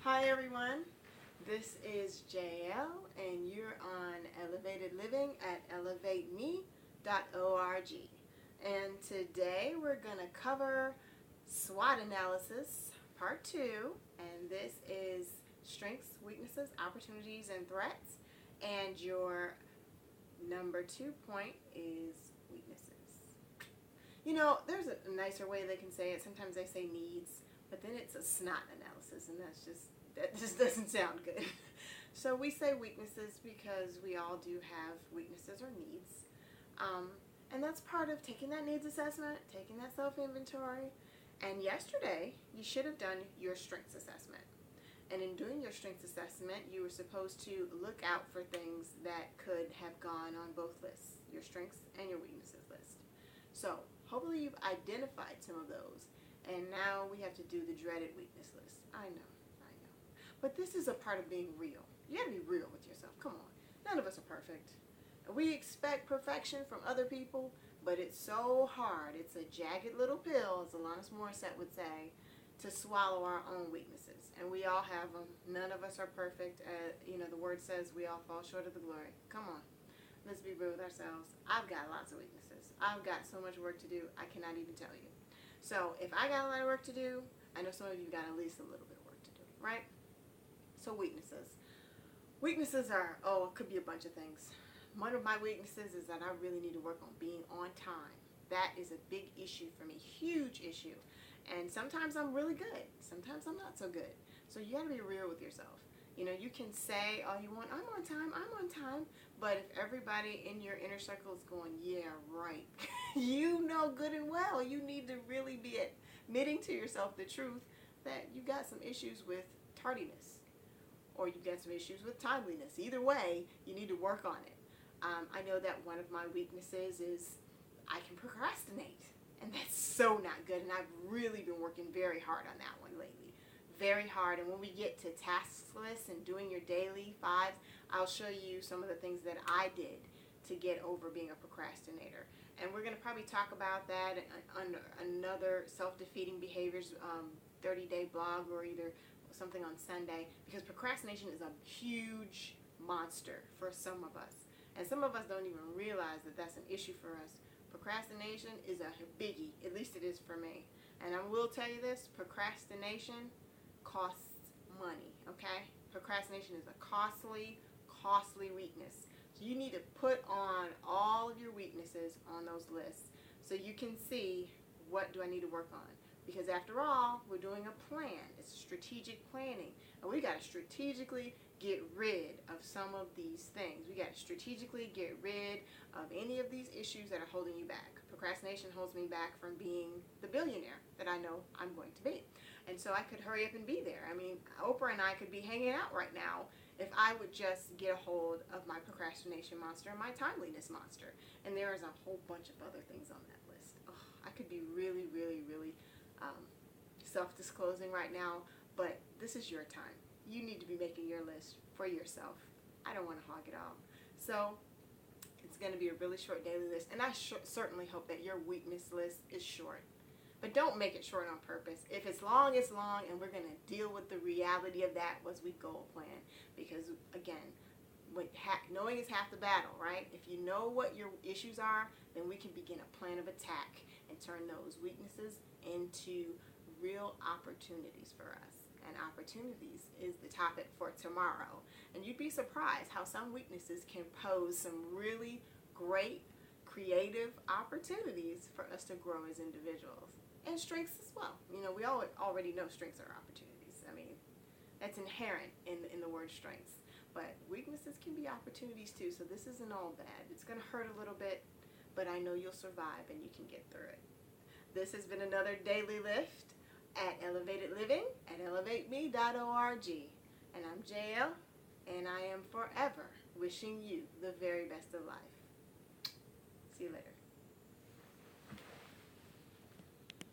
Hi everyone, this is JL and you're on Elevated Living at elevateme.org. And today we're going to cover SWOT analysis part 2, and this is strengths, weaknesses, opportunities, and threats. And your number 2 point is weaknesses. You know, there's a nicer way they can say it. Sometimes they say needs, but then it's a SWOT analysis, and that just doesn't sound good. So we say weaknesses because we all do have weaknesses or needs. And that's part of taking that needs assessment, taking that self-inventory. And yesterday, you should have done your strengths assessment. And in doing your strengths assessment, you were supposed to look out for things that could have gone on both lists, your strengths and your weaknesses list. So hopefully you've identified some of those. And now we have to do the dreaded weakness list. I know. But this is a part of being real. You got to be real with yourself. Come on. None of us are perfect. We expect perfection from other people, but it's so hard. It's a jagged little pill, as Alanis Morissette would say, to swallow our own weaknesses. And we all have them. None of us are perfect. The word says we all fall short of the glory. Come on. Let's be real with ourselves. I've got lots of weaknesses. I've got so much work to do, I cannot even tell you. So if I got a lot of work to do, I know some of you got at least a little bit of work to do, right? So weaknesses. Weaknesses are, it could be a bunch of things. One of my weaknesses is that I really need to work on being on time. That is a big issue for me, huge issue. And sometimes I'm really good. Sometimes I'm not so good. So you got to be real with yourself. You know, you can say all you want, I'm on time. But if everybody in your inner circle is going, yeah, right, you know good and well, you need to really be admitting to yourself the truth that you got some issues with tardiness, or you got some issues with timeliness. Either way, you need to work on it. I know that one of my weaknesses is I can procrastinate, and that's so not good, and I've really been working very hard on that one lately. Very hard. And when we get to task lists and doing your daily fives, I'll show you some of the things that I did to get over being a procrastinator. And we're going to probably talk about that on another self-defeating behaviors 30-day blog, or either something on Sunday, because procrastination is a huge monster for some of us. And some of us don't even realize that that's an issue for us. Procrastination is a biggie, at least it is for me. And I will tell you this, procrastination costs money, okay? Procrastination is a costly weakness. So you need to put on all of your weaknesses on those lists so you can see, what do I need to work on? Because after all, we're doing a plan. It's strategic planning. And we got to strategically get rid of some of these things. We got to strategically get rid of any of these issues that are holding you back. Procrastination holds me back from being the billionaire that I know I'm going to be. And so I could hurry up and be there. I mean, Oprah and I could be hanging out right now if I would just get a hold of my procrastination monster and my timeliness monster. And there is a whole bunch of other things on that list. I could be really self-disclosing right now, but this is your time. You need to be making your list for yourself. I don't want to hog it all. So it's going to be a really short daily list, and I certainly hope that your weakness list is short. But don't make it short on purpose. If it's long, it's long, and we're going to deal with the reality of that as we goal plan. Because, again, knowing is half the battle, right? If you know what your issues are, then we can begin a plan of attack and turn those weaknesses into real opportunities for us. And opportunities is the topic for tomorrow. And you'd be surprised how some weaknesses can pose some really great creative opportunities for us to grow as individuals. And strengths as well. You know, we already know strengths are opportunities. I mean, that's inherent in the word strengths. But weaknesses can be opportunities too, so this isn't all bad. It's going to hurt a little bit, but I know you'll survive and you can get through it. This has been another Daily Lift at Elevated Living at elevateme.org. And I'm JL, and I am forever wishing you the very best of life. See you later.